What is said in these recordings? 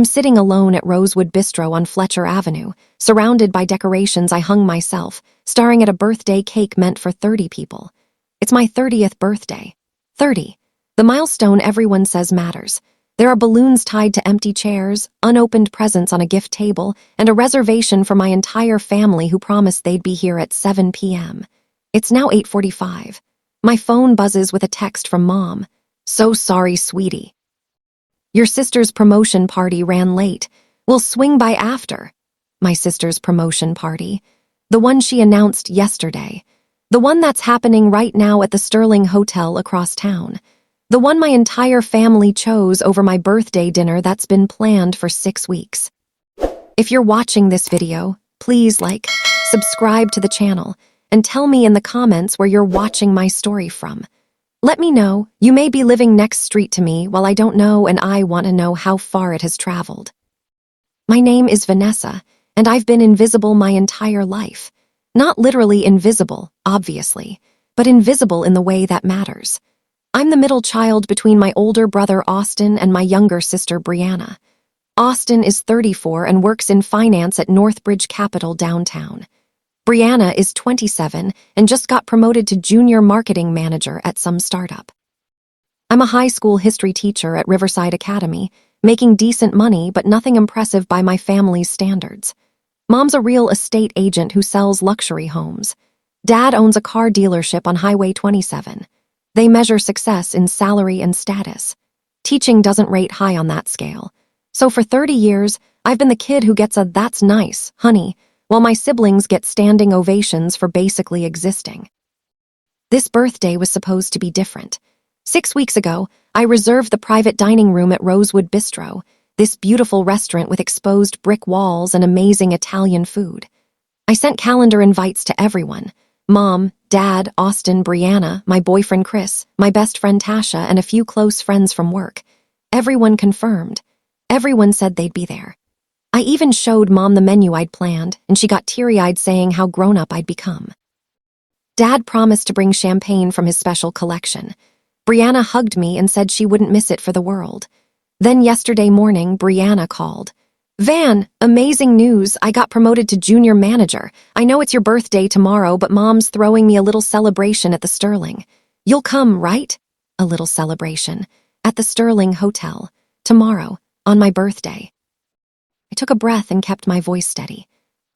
I'm sitting alone at Rosewood Bistro on Fletcher Avenue, surrounded by decorations I hung myself, staring at a birthday cake meant for 30 people. It's my 30th birthday. 30. The milestone everyone says matters. There are balloons tied to empty chairs, unopened presents on a gift table, and a reservation for my entire family who promised they'd be here at 7 p.m. It's now 8:45. My phone buzzes with a text from Mom. "So sorry, sweetie. Your sister's promotion party ran late. We'll swing by after." My sister's promotion party. The one she announced yesterday. The one that's happening right now at the Sterling Hotel across town. The one my entire family chose over my birthday dinner that's been planned for 6 weeks. If you're watching this video, please subscribe to the channel, and tell me in the comments where you're watching my story from. Let me know. You may be living next street to me while I don't know, and I want to know how far it has traveled. My name is Vanessa, and I've been invisible my entire life. Not literally invisible, obviously, but invisible in the way that matters. I'm the middle child between my older brother Austin and my younger sister Brianna. Austin is 34 and works in finance at Northbridge Capital downtown. Brianna is 27 and just got promoted to junior marketing manager at some startup. I'm a high school history teacher at Riverside Academy, making decent money but nothing impressive by my family's standards. Mom's a real estate agent who sells luxury homes. Dad owns a car dealership on Highway 27. They measure success in salary and status. Teaching doesn't rate high on that scale. So for 30 years, I've been the kid who gets a "that's nice, honey," while my siblings get standing ovations for basically existing. This birthday was supposed to be different. 6 weeks ago, I reserved the private dining room at Rosewood Bistro, this beautiful restaurant with exposed brick walls and amazing Italian food. I sent calendar invites to everyone: Mom, Dad, Austin, Brianna, my boyfriend Chris, my best friend Tasha, and a few close friends from work. Everyone confirmed. Everyone said they'd be there. I even showed Mom the menu I'd planned, and she got teary-eyed saying how grown-up I'd become. Dad promised to bring champagne from his special collection. Brianna hugged me and said she wouldn't miss it for the world. Then yesterday morning, Brianna called. "Van, amazing news. I got promoted to junior manager. I know it's your birthday tomorrow, but Mom's throwing me a little celebration at the Sterling. You'll come, right?" A little celebration. At the Sterling Hotel. Tomorrow, on my birthday. I took a breath and kept my voice steady.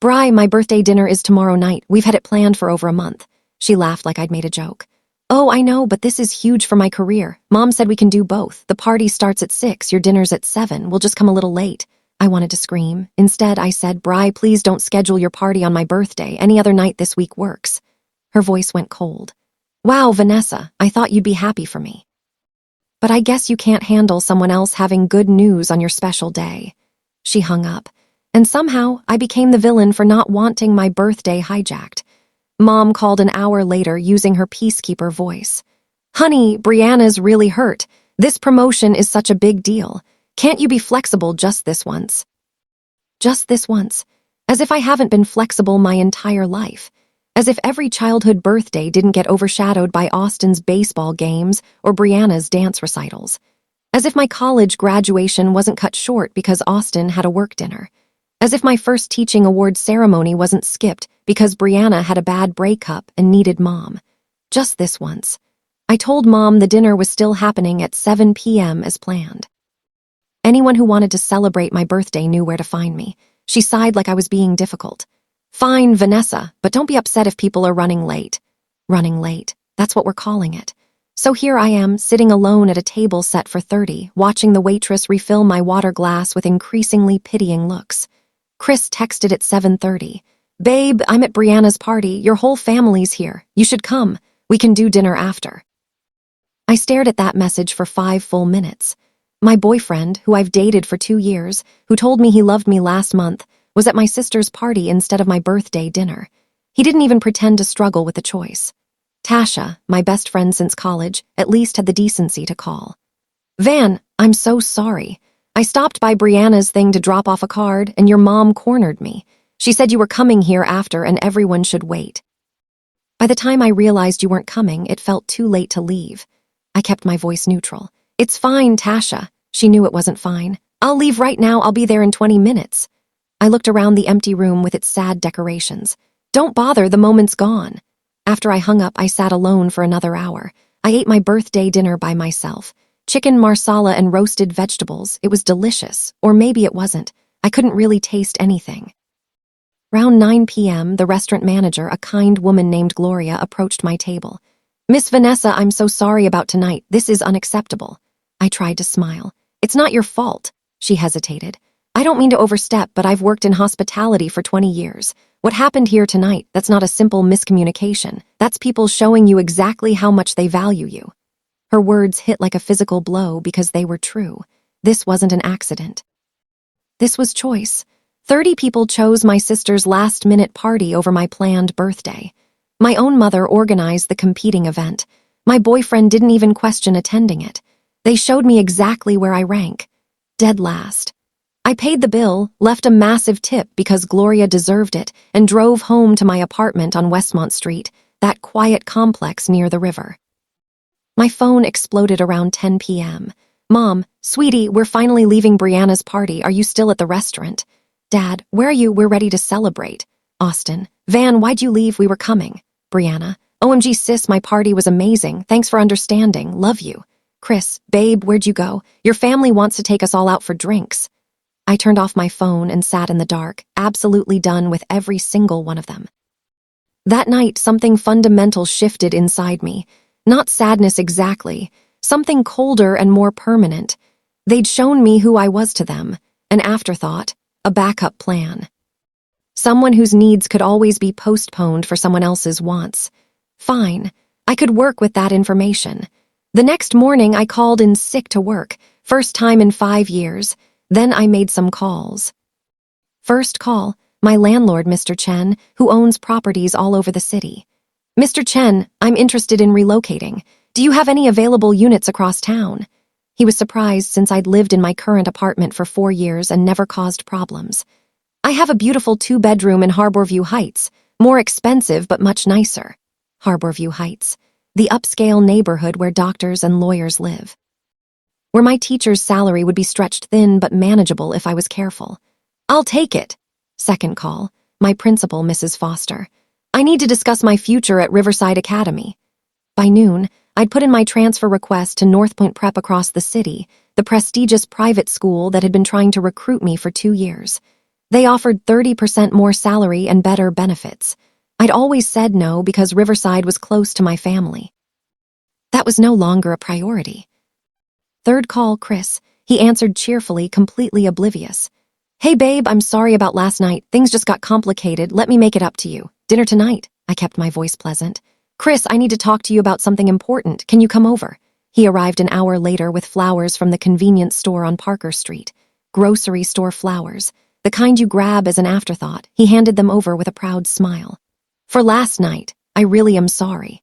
"Bri, my birthday dinner is tomorrow night. We've had it planned for over a month." She laughed like I'd made a joke. "Oh, I know, but this is huge for my career. Mom said we can do both. The party starts at 6, your dinner's at 7. We'll just come a little late." I wanted to scream. Instead, I said, "Bri, please don't schedule your party on my birthday. Any other night this week works." Her voice went cold. "Wow, Vanessa, I thought you'd be happy for me. But I guess you can't handle someone else having good news on your special day." She hung up, and somehow I became the villain for not wanting my birthday hijacked. Mom called an hour later using her peacekeeper voice. "Honey, Brianna's really hurt. This promotion is such a big deal. Can't you be flexible just this once?" Just this once. As if I haven't been flexible my entire life. As if every childhood birthday didn't get overshadowed by Austin's baseball games or Brianna's dance recitals. As if my college graduation wasn't cut short because Austin had a work dinner. As if my first teaching award ceremony wasn't skipped because Brianna had a bad breakup and needed Mom. Just this once. I told Mom the dinner was still happening at 7 p.m. as planned. Anyone who wanted to celebrate my birthday knew where to find me. She sighed like I was being difficult. "Fine, Vanessa, but don't be upset if people are running late." Running late. That's what we're calling it. So here I am, sitting alone at a table set for 30, watching the waitress refill my water glass with increasingly pitying looks. Chris texted at 7:30. "Babe, I'm at Brianna's party. Your whole family's here. You should come. We can do dinner after." I stared at that message for 5 full minutes. My boyfriend, who I've dated for 2 years, who told me he loved me last month, was at my sister's party instead of my birthday dinner. He didn't even pretend to struggle with the choice. Tasha, my best friend since college, at least had the decency to call. "Van, I'm so sorry. I stopped by Brianna's thing to drop off a card, and your mom cornered me. She said you were coming here after and everyone should wait." By the time I realized you weren't coming, it felt too late to leave. I kept my voice neutral. "It's fine, Tasha." She knew it wasn't fine. I'll leave right now, I'll be there in 20 minutes. I looked around the empty room with its sad decorations. Don't bother, the moment's gone. After I hung up, I sat alone for another hour. I ate my birthday dinner by myself. Chicken marsala and roasted vegetables. It was delicious. Or maybe it wasn't. I couldn't really taste anything. Around 9 p.m., the restaurant manager, a kind woman named Gloria, approached my table. Miss Vanessa, I'm so sorry about tonight. This is unacceptable. I tried to smile. It's not your fault. She hesitated. I don't mean to overstep, but I've worked in hospitality for 20 years. What happened here tonight, that's not a simple miscommunication. That's people showing you exactly how much they value you. Her words hit like a physical blow because they were true. This wasn't an accident. This was choice. 30 people chose my sister's last-minute party over my planned birthday. My own mother organized the competing event. My boyfriend didn't even question attending it. They showed me exactly where I rank. Dead last. I paid the bill, left a massive tip because Gloria deserved it, and drove home to my apartment on Westmont Street, that quiet complex near the river. My phone exploded around 10 p.m. Mom, sweetie, we're finally leaving Brianna's party. Are you still at the restaurant? Dad, where are you? We're ready to celebrate. Austin, Van, why'd you leave? We were coming. Brianna, OMG sis, my party was amazing. Thanks for understanding. Love you. Chris, babe, where'd you go? Your family wants to take us all out for drinks. I turned off my phone and sat in the dark, absolutely done with every single one of them. That night, something fundamental shifted inside me. Not sadness exactly, something colder and more permanent. They'd shown me who I was to them, an afterthought, a backup plan. Someone whose needs could always be postponed for someone else's wants. Fine, I could work with that information. The next morning, I called in sick to work, first time in 5 years. Then I made some calls. First call, my landlord, Mr. Chen, who owns properties all over the city. Mr. Chen, I'm interested in relocating. Do you have any available units across town? He was surprised since I'd lived in my current apartment for 4 years and never caused problems. I have a beautiful 2-bedroom in Harborview Heights, more expensive but much nicer. Harborview Heights, the upscale neighborhood where doctors and lawyers live. Where my teacher's salary would be stretched thin but manageable if I was careful. I'll take it. Second call, my principal, Mrs. Foster. I need to discuss my future at Riverside Academy. By noon, I'd put in my transfer request to North Point Prep across the city, the prestigious private school that had been trying to recruit me for 2 years. They offered 30% more salary and better benefits. I'd always said no because Riverside was close to my family. That was no longer a priority. Third call, Chris. He answered cheerfully, completely oblivious. Hey babe, I'm sorry about last night. Things just got complicated. Let me make it up to you. Dinner tonight. I kept my voice pleasant. Chris, I need to talk to you about something important. Can you come over? He arrived an hour later with flowers from the convenience store on Parker Street. Grocery store flowers. The kind you grab as an afterthought. He handed them over with a proud smile. For last night, I really am sorry.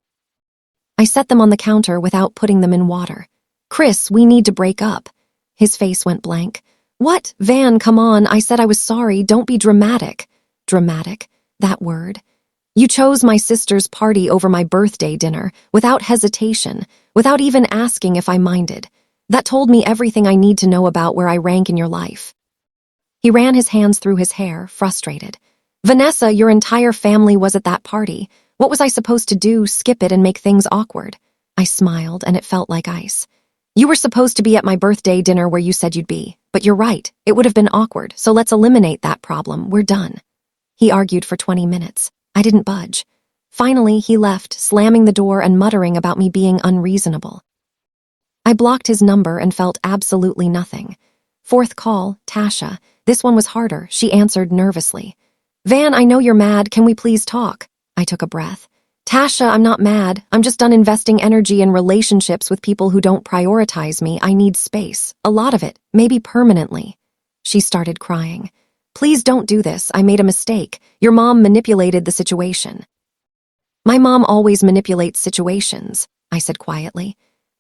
I set them on the counter without putting them in water. Chris, we need to break up. His face went blank. What? Van, come on. I said I was sorry. Don't be dramatic. Dramatic? That word. You chose my sister's party over my birthday dinner, without hesitation, without even asking if I minded. That told me everything I need to know about where I rank in your life. He ran his hands through his hair, frustrated. Vanessa, your entire family was at that party. What was I supposed to do, skip it and make things awkward? I smiled, and it felt like ice. You were supposed to be at my birthday dinner where you said you'd be, but you're right, it would have been awkward, so let's eliminate that problem, we're done. He argued for 20 minutes. I didn't budge. Finally, he left, slamming the door and muttering about me being unreasonable. I blocked his number and felt absolutely nothing. Fourth call, Tasha. This one was harder. She answered nervously. Van, I know you're mad. Can we please talk? I took a breath. Tasha, I'm not mad. I'm just done investing energy in relationships with people who don't prioritize me. I need space. A lot of it. Maybe permanently. She started crying. Please don't do this. I made a mistake. Your mom manipulated the situation. My mom always manipulates situations, I said quietly.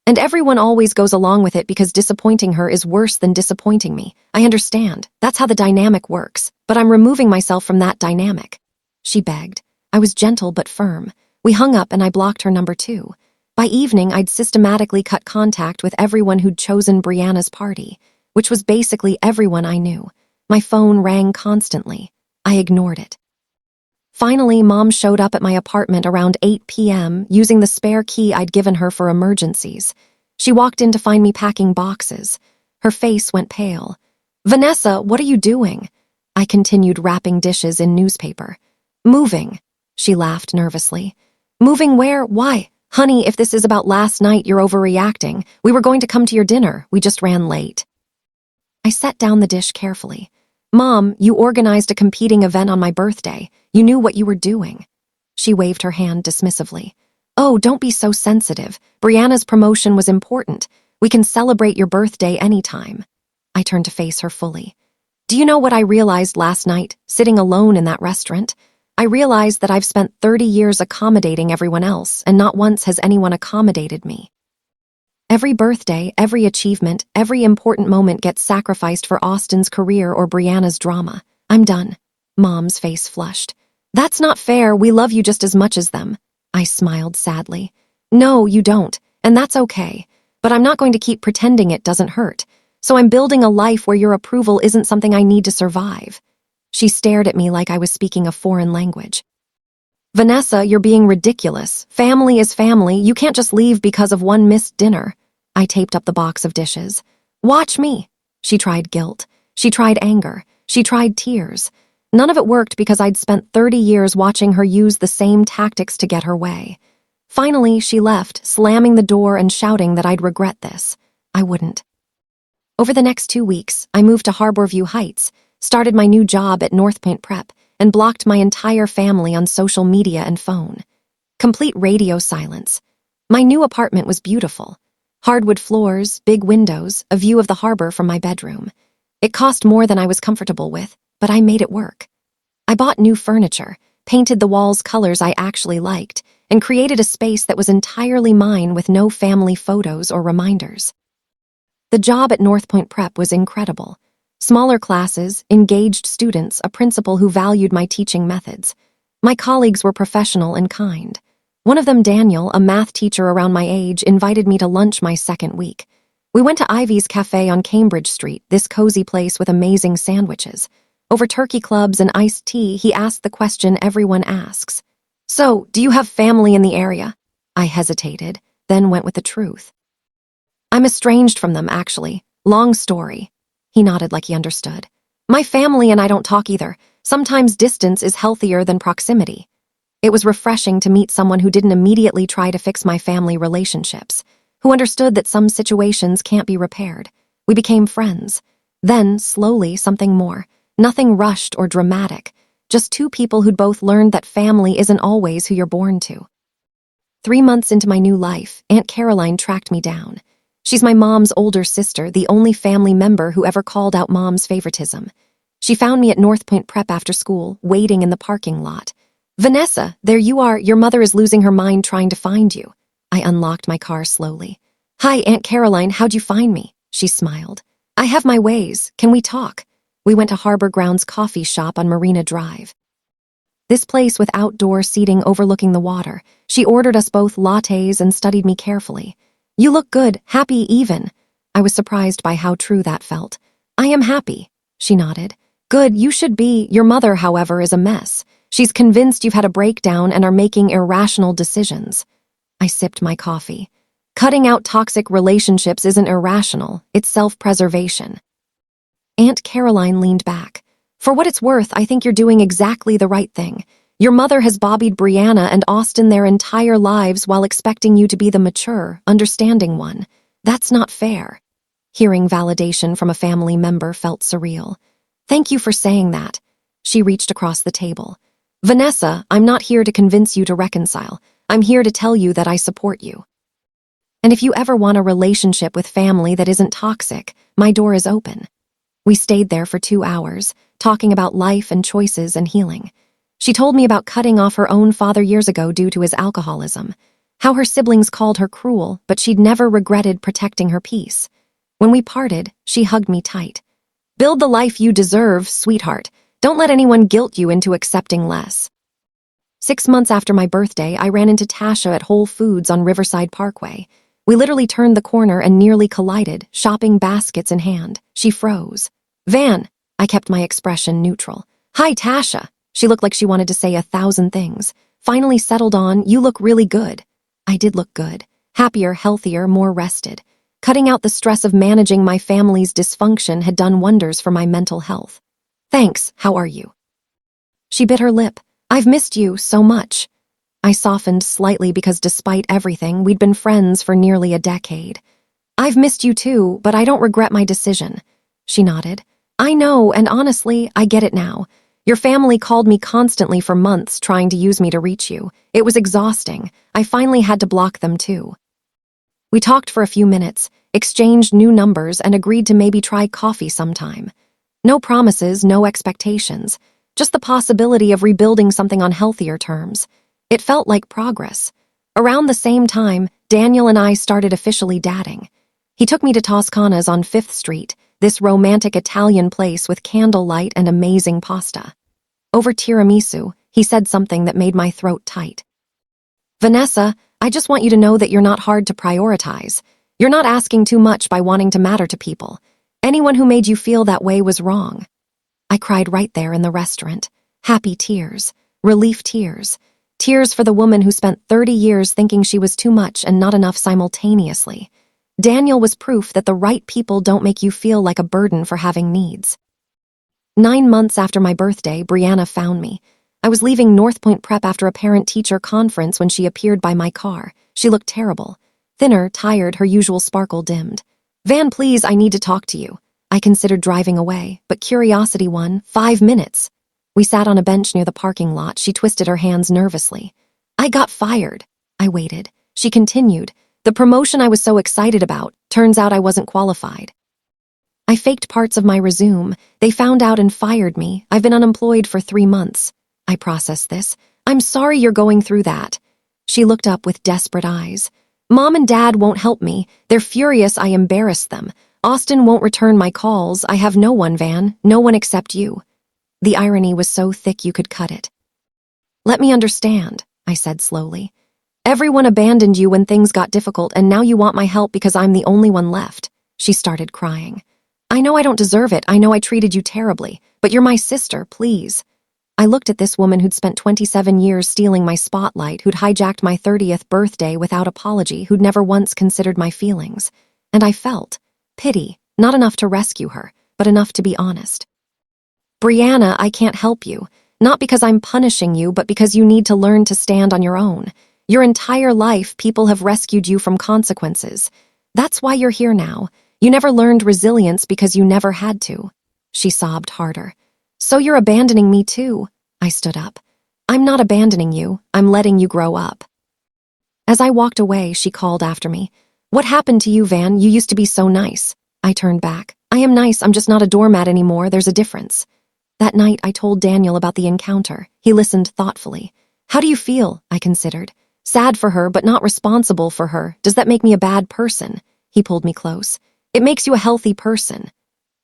And everyone always goes along with it because disappointing her is worse than disappointing me. I understand. That's how the dynamic works. But I'm removing myself from that dynamic. She begged. I was gentle but firm. We hung up and I blocked her number 2. By evening, I'd systematically cut contact with everyone who'd chosen Brianna's party. which was basically everyone I knew. My phone rang constantly. I ignored it. Finally, Mom showed up at my apartment around 8 p.m. using the spare key I'd given her for emergencies. She walked in to find me packing boxes. Her face went pale. "Vanessa, what are you doing?" I continued wrapping dishes in newspaper. "Moving," she laughed nervously. "Moving where? Why? Honey, if this is about last night, you're overreacting. We were going to come to your dinner. We just ran late." I set down the dish carefully. "Mom, you organized a competing event on my birthday. You knew what you were doing." She waved her hand dismissively. "Oh, don't be so sensitive. Brianna's promotion was important. We can celebrate your birthday anytime." I turned to face her fully. "Do you know what I realized last night, sitting alone in that restaurant? I realized that I've spent 30 years accommodating everyone else, and not once has anyone accommodated me. Every birthday, every achievement, every important moment gets sacrificed for Austin's career or Brianna's drama. I'm done." Mom's face flushed. "That's not fair. We love you just as much as them." I smiled sadly. "No, you don't, and that's okay. But I'm not going to keep pretending it doesn't hurt. So I'm building a life where your approval isn't something I need to survive." She stared at me like I was speaking a foreign language. "Vanessa, you're being ridiculous. Family is family. You can't just leave because of one missed dinner." I taped up the box of dishes. "Watch me." She tried guilt. She tried anger. She tried tears. None of it worked because I'd spent 30 years watching her use the same tactics to get her way. Finally, she left, slamming the door and shouting that I'd regret this. I wouldn't. Over the next 2 weeks, I moved to Harborview Heights, started my new job at North Point Prep, and blocked my entire family on social media and phone. Complete radio silence. My new apartment was beautiful. Hardwood floors, big windows, a view of the harbor from my bedroom. It cost more than I was comfortable with, but I made it work. I bought new furniture, painted the walls colors I actually liked, and created a space that was entirely mine with no family photos or reminders. The job at North Point Prep was incredible. Smaller classes, engaged students, a principal who valued my teaching methods. My colleagues were professional and kind. One of them, Daniel, a math teacher around my age, invited me to lunch my second week. We went to Ivy's Cafe on Cambridge Street, this cozy place with amazing sandwiches. Over turkey clubs and iced tea, he asked the question everyone asks. "So, do you have family in the area?" I hesitated, then went with the truth. "I'm estranged from them, actually. Long story." He nodded like he understood. "My family and I don't talk either. Sometimes distance is healthier than proximity." It was refreshing to meet someone who didn't immediately try to fix my family relationships, who understood that some situations can't be repaired. We became friends. Then, slowly, something more. Nothing rushed or dramatic. Just two people who'd both learned that family isn't always who you're born to. 3 months into my new life, Aunt Caroline tracked me down. She's my mom's older sister, the only family member who ever called out Mom's favoritism. She found me at North Point Prep after school, waiting in the parking lot. "Vanessa, there you are. Your mother is losing her mind trying to find you." I unlocked my car slowly. "Hi, Aunt Caroline, how'd you find me?" She smiled. "I have my ways. Can we talk?" We went to Harbor Grounds coffee shop on Marina Drive. This place with outdoor seating overlooking the water. She ordered us both lattes and studied me carefully. "You look good, happy even." I was surprised by how true that felt. "I am happy," she nodded. "Good, you should be. Your mother, however, is a mess. She's convinced you've had a breakdown and are making irrational decisions." I sipped my coffee. Cutting out toxic relationships isn't irrational, it's self-preservation. Aunt Caroline leaned back. "For what it's worth, I think you're doing exactly the right thing. Your mother has bobbied Brianna and Austin their entire lives while expecting you to be the mature, understanding one. That's not fair." Hearing validation from a family member felt surreal. "Thank you for saying that." She reached across the table. "Vanessa, I'm not here to convince you to reconcile. I'm here to tell you that I support you. And if you ever want a relationship with family that isn't toxic, my door is open." We stayed there for 2 hours, talking about life and choices and healing. She told me about cutting off her own father years ago due to his alcoholism, how her siblings called her cruel, but she'd never regretted protecting her peace. When we parted, she hugged me tight. "Build the life you deserve, sweetheart. Don't let anyone guilt you into accepting less." 6 months after my birthday, I ran into Tasha at Whole Foods on Riverside Parkway. We literally turned the corner and nearly collided, shopping baskets in hand. She froze. Van. I kept my expression neutral. Hi, Tasha. She looked like she wanted to say 1,000 things. Finally settled on, you look really good. I did look good. Happier, healthier, more rested. Cutting out the stress of managing my family's dysfunction had done wonders for my mental health. Thanks, how are you? She bit her lip. I've missed you so much. I softened slightly because despite everything, we'd been friends for nearly a decade. I've missed you too, but I don't regret my decision. She nodded. I know, and honestly, I get it now. Your family called me constantly for months trying to use me to reach you. It was exhausting. I finally had to block them too. We talked for a few minutes, exchanged new numbers, and agreed to maybe try coffee sometime. No promises, no expectations. Just the possibility of rebuilding something on healthier terms. It felt like progress. Around the same time, Daniel and I started officially dating. He took me to Toscana's on 5th Street, this romantic Italian place with candlelight and amazing pasta. Over tiramisu, he said something that made my throat tight. Vanessa, I just want you to know that you're not hard to prioritize. You're not asking too much by wanting to matter to people. Anyone who made you feel that way was wrong. I cried right there in the restaurant. Happy tears. Relief tears. Tears for the woman who spent 30 years thinking she was too much and not enough simultaneously. Daniel was proof that the right people don't make you feel like a burden for having needs. 9 months after my birthday, Brianna found me. I was leaving North Point Prep after a parent-teacher conference when she appeared by my car. She looked terrible. Thinner, tired, her usual sparkle dimmed. Van, please, I need to talk to you. I considered driving away, but curiosity won. 5 minutes. We sat on a bench near the parking lot. She twisted her hands nervously. I got fired. I waited. She continued. The promotion I was so excited about. Turns out I wasn't qualified. I faked parts of my resume. They found out and fired me. I've been unemployed for 3 months. I processed this. I'm sorry you're going through that. She looked up with desperate eyes. Mom and Dad won't help me. They're furious I embarrassed them. Austin won't return my calls. I have no one, Van. No one except you. The irony was so thick you could cut it. Let me understand, I said slowly. Everyone abandoned you when things got difficult, and now you want my help because I'm the only one left. She started crying. I know I don't deserve it. I know I treated you terribly, but you're my sister, please. I looked at this woman who'd spent 27 years stealing my spotlight, who'd hijacked my 30th birthday without apology, who'd never once considered my feelings. And I felt pity, not enough to rescue her, but enough to be honest. Brianna, I can't help you. Not because I'm punishing you, but because you need to learn to stand on your own. Your entire life, people have rescued you from consequences. That's why you're here now. You never learned resilience because you never had to. She sobbed harder. So you're abandoning me too. I stood up. I'm not abandoning you. I'm letting you grow up. As I walked away, she called after me. What happened to you, Van? You used to be so nice. I turned back. I am nice. I'm just not a doormat anymore. There's a difference. That night, I told Daniel about the encounter. He listened thoughtfully. How do you feel? I considered. Sad for her, but not responsible for her. Does that make me a bad person? He pulled me close. It makes you a healthy person.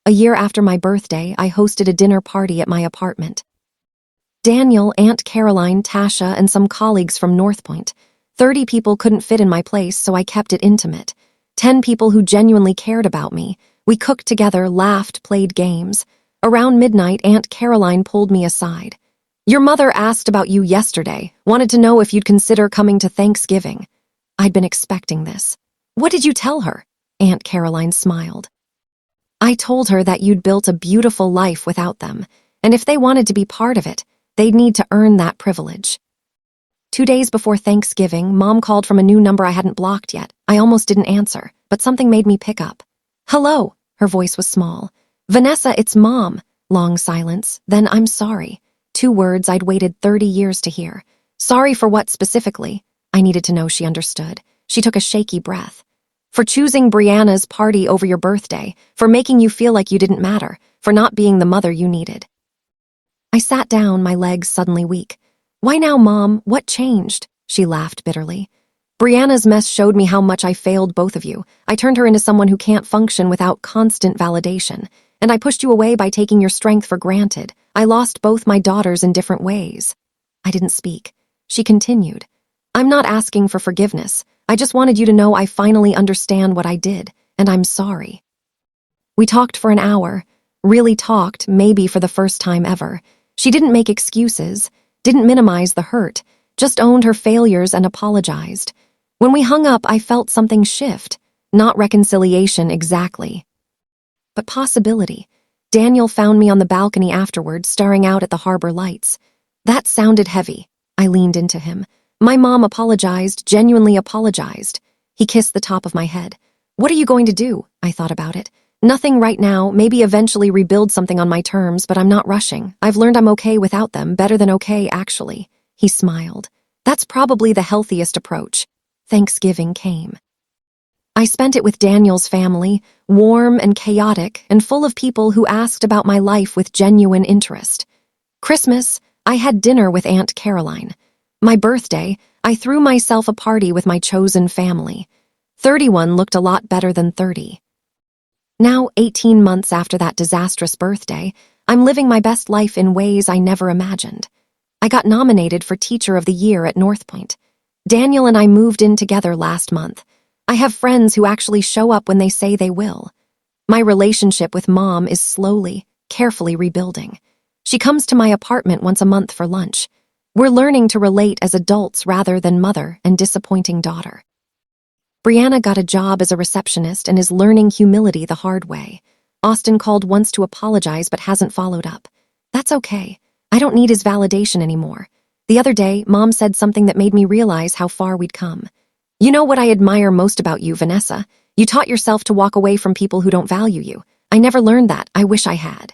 A year after my birthday, I hosted a dinner party at my apartment. Daniel, Aunt Caroline, Tasha, and some colleagues from North Point. 30 people couldn't fit in my place, so I kept it intimate. 10 people who genuinely cared about me. We cooked together, laughed, played games. Around midnight, Aunt Caroline pulled me aside. Your mother asked about you yesterday, wanted to know if you'd consider coming to Thanksgiving. I'd been expecting this. What did you tell her? Aunt Caroline smiled. I told her that you'd built a beautiful life without them, and if they wanted to be part of it, they'd need to earn that privilege. 2 days before Thanksgiving, Mom called from a new number I hadn't blocked yet. I almost didn't answer, but something made me pick up. Hello, her voice was small. Vanessa, it's Mom. Long silence, then I'm sorry. 2 words I'd waited 30 years to hear. Sorry for what specifically? I needed to know she understood. She took a shaky breath. For choosing Brianna's party over your birthday, for making you feel like you didn't matter, for not being the mother you needed. I sat down, my legs suddenly weak. Why now, Mom? What changed? She laughed bitterly. Brianna's mess showed me how much I failed both of you. I turned her into someone who can't function without constant validation. And I pushed you away by taking your strength for granted. I lost both my daughters in different ways. I didn't speak. She continued. I'm not asking for forgiveness. I just wanted you to know I finally understand what I did, and I'm sorry." We talked for an hour. Really talked, maybe for the first time ever. She didn't make excuses, didn't minimize the hurt, just owned her failures and apologized. When we hung up, I felt something shift. Not reconciliation exactly, but possibility. Daniel found me on the balcony afterwards, staring out at the harbor lights. That sounded heavy. I leaned into him. My mom apologized, genuinely apologized. He kissed the top of my head. "What are you going to do?" I thought about it. "Nothing right now, maybe eventually rebuild something on my terms, but I'm not rushing. I've learned I'm okay without them, better than okay, actually." He smiled. "That's probably the healthiest approach." Thanksgiving came. I spent it with Daniel's family, warm and chaotic and full of people who asked about my life with genuine interest. Christmas, I had dinner with Aunt Caroline. My birthday, I threw myself a party with my chosen family. 31 looked a lot better than 30. Now, 18 months after that disastrous birthday, I'm living my best life in ways I never imagined. I got nominated for Teacher of the Year at North Point. Daniel and I moved in together last month. I have friends who actually show up when they say they will. My relationship with Mom is slowly, carefully rebuilding. She comes to my apartment once a month for lunch. We're learning to relate as adults rather than mother and disappointing daughter. Brianna got a job as a receptionist and is learning humility the hard way. Austin called once to apologize but hasn't followed up. That's okay. I don't need his validation anymore. The other day, Mom said something that made me realize how far we'd come. "You know what I admire most about you, Vanessa? You taught yourself to walk away from people who don't value you. I never learned that. I wish I had."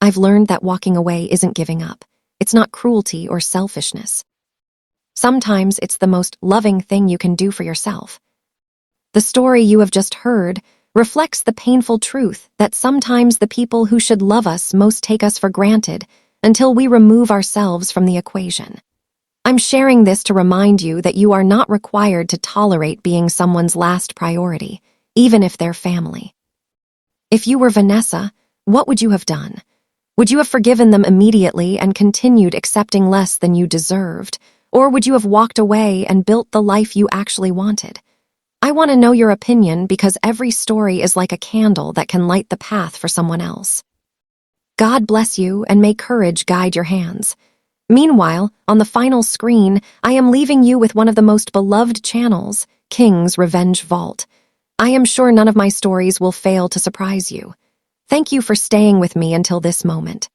I've learned that walking away isn't giving up. It's not cruelty or selfishness. Sometimes it's the most loving thing you can do for yourself. The story you have just heard reflects the painful truth that sometimes the people who should love us most take us for granted until we remove ourselves from the equation. I'm sharing this to remind you that you are not required to tolerate being someone's last priority, even if they're family. If you were Vanessa, what would you have done? Would you have forgiven them immediately and continued accepting less than you deserved? Or would you have walked away and built the life you actually wanted? I want to know your opinion because every story is like a candle that can light the path for someone else. God bless you and may courage guide your hands. Meanwhile, on the final screen, I am leaving you with one of the most beloved channels, King's Revenge Vault. I am sure none of my stories will fail to surprise you. Thank you for staying with me until this moment.